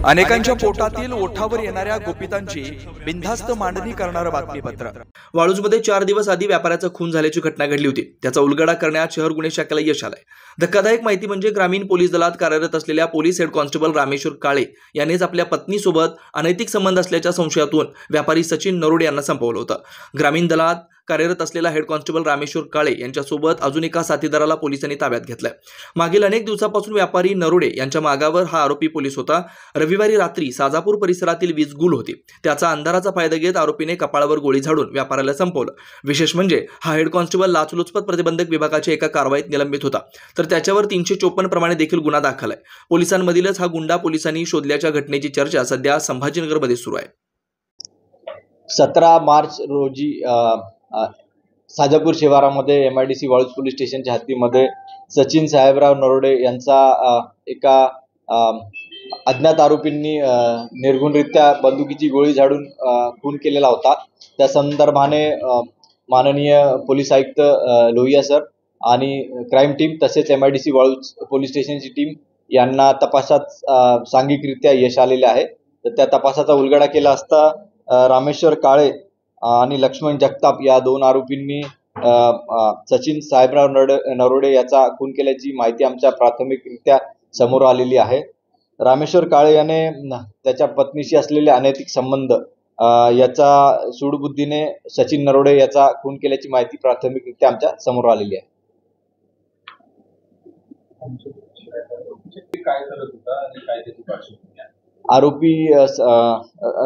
अनेकांच्या पोटातील ओठावर येणाऱ्या गुपितांची बिनधास्त मांडणी करणारं बातमीपत्र। वाळूजमध्ये 4 दिवस आधी व्यापाऱ्याचा खून झाल्याची घटना घडली होती। त्याचा उलगडा करण्यात शहर गुन्हे शाखेला यश आलंय। धक्कादायक माहिती म्हणजे ग्रामीण पोलीस दलात कार्यरत असलेल्या पोलीस हेड कॉन्स्टेबल रामेश्वर काळे यांनीच आपल्या पत्नीसोबत अनैतिक संबंध असल्याच्या संशयातून व्यापारी सचिन नरोडे यांना संपवलं होतं। ग्रामीण दलात कार्यरत असलेला हेड कॉन्स्टेबल रामेश्वर काळे यांच्यासोबत अजून एका साथीदाराला पोलिसांनी ताब्यात घेतलंय। मागील अनेक दिवसापासून व्यापारी नरोडे यांच्या मागावर हा आरोपी पोलीस होता। रविवारी रात्री साजापूर परिसरातील वीज गुल होती। त्याचा अंधाराचा फायदा घेत आरोपीने कपाळावर गोळी झाडून व्यापाऱ्याला संपवलं। विशेष म्हणजे हा हेड कॉन्स्टेबल लाचलुचपत प्रतिबंधक विभागाच्या एका कारवाईत निलंबित होता, तर त्याच्यावर 354 प्रमाणे देखील गुन्हा दाखल आहे। पोलिसांमधीलच हा गुंडा पोलिसांनी शोधल्याच्या घटनेची चर्चा सध्या संभाजीनगरमध्ये सुरू आहे। 17 मार्च रोजी साजापूर शिवारामध्ये MIDC वाळूज पोलीस स्टेशनच्या हद्दीमध्ये सचिन साहेबराव नरोडे यांचा एका अज्ञात आरोपींनी निर्गुणरित्या बंदुकीची गोळी झाडून खून केलेला होता। त्या संदर्भाने माननीय पोलीस आयुक्त लोहिया सर आणि क्राईम टीम तसेच MIDC वाळूज पोलीस स्टेशनची टीम यांना तपासात सांघिकरित्या यश आलेले आहे। तर त्या तपासाचा उलगडा केला असता रामेश्वर काळे आणि लक्ष्मण जगताप या 2 आरोपींनी सचिन साहेबराव नरोडे याचा खून केल्याची माहिती आमच्या प्राथमिकरित्या समोर आलेली आहे। रामेश्वर काळे याने त्याच्या पत्नीशी असलेले अनैतिक संबंध याचा सूडबुद्धीने सचिन नरोडे याचा खून केल्याची माहिती प्राथमिकरित्या आमच्या समोर आलेली आहे। आरोपी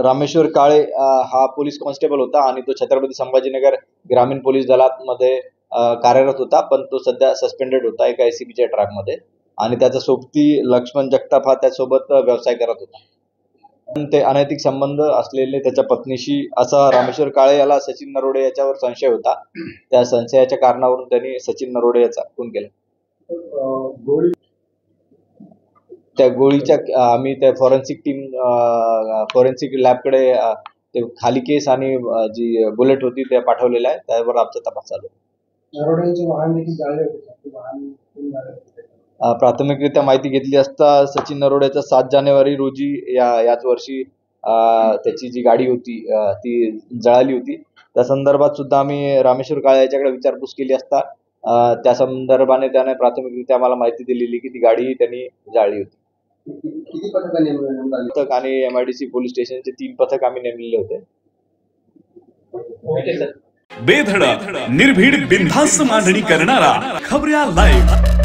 रामेश्वर काळे हा पोलीस कॉन्स्टेबल होता आणि तो छत्रपती संभाजीनगर ग्रामीण पोलीस दलात मध्ये कार्यरत होता, पण तो सध्या सस्पेंडेड होता एका ACBच्या ट्रॅकमध्ये आणि त्याचा सोबती लक्ष्मण जगताप हा त्यासोबत व्यवसाय करत होता। ते अनैतिक संबंध असलेले त्याच्या पत्नीशी असा रामेश्वर काळे याला सचिन नरोडे याच्यावर संशय होता। त्या संशयाच्या कारणावरून त्यांनी सचिन नरोडे याचा खून केला। त्या गोळीच्या आम्ही त्या फॉरेन्सिक टीम फॉरेन्सिक लॅबकडे ते खाली केस आणि जी बुलेट होती ते पाठवलेला आहे, त्यावर आमचा तपास चालू आहे। प्राथमिकरित्या माहिती घेतली असता सचिन नरोडेचा 7 जानेवारी रोजी याच वर्षी त्याची जी गाडी होती ती जळाली होती। त्या संदर्भात सुद्धा आम्ही रामेश्वर काळे याच्याकडे विचारपूस केली असता त्या संदर्भाने त्याने प्राथमिकरित्या आम्हाला माहिती दिलेली की ती गाडी त्यांनी जाळली होती। किती पथक आणि MIDC पोलीस स्टेशनचे 3 पथक आम्ही नेमलेले होते। बेधडक निर्भीड बिनधास्त मांडणी करणारा खबऱ्या लाईव्ह।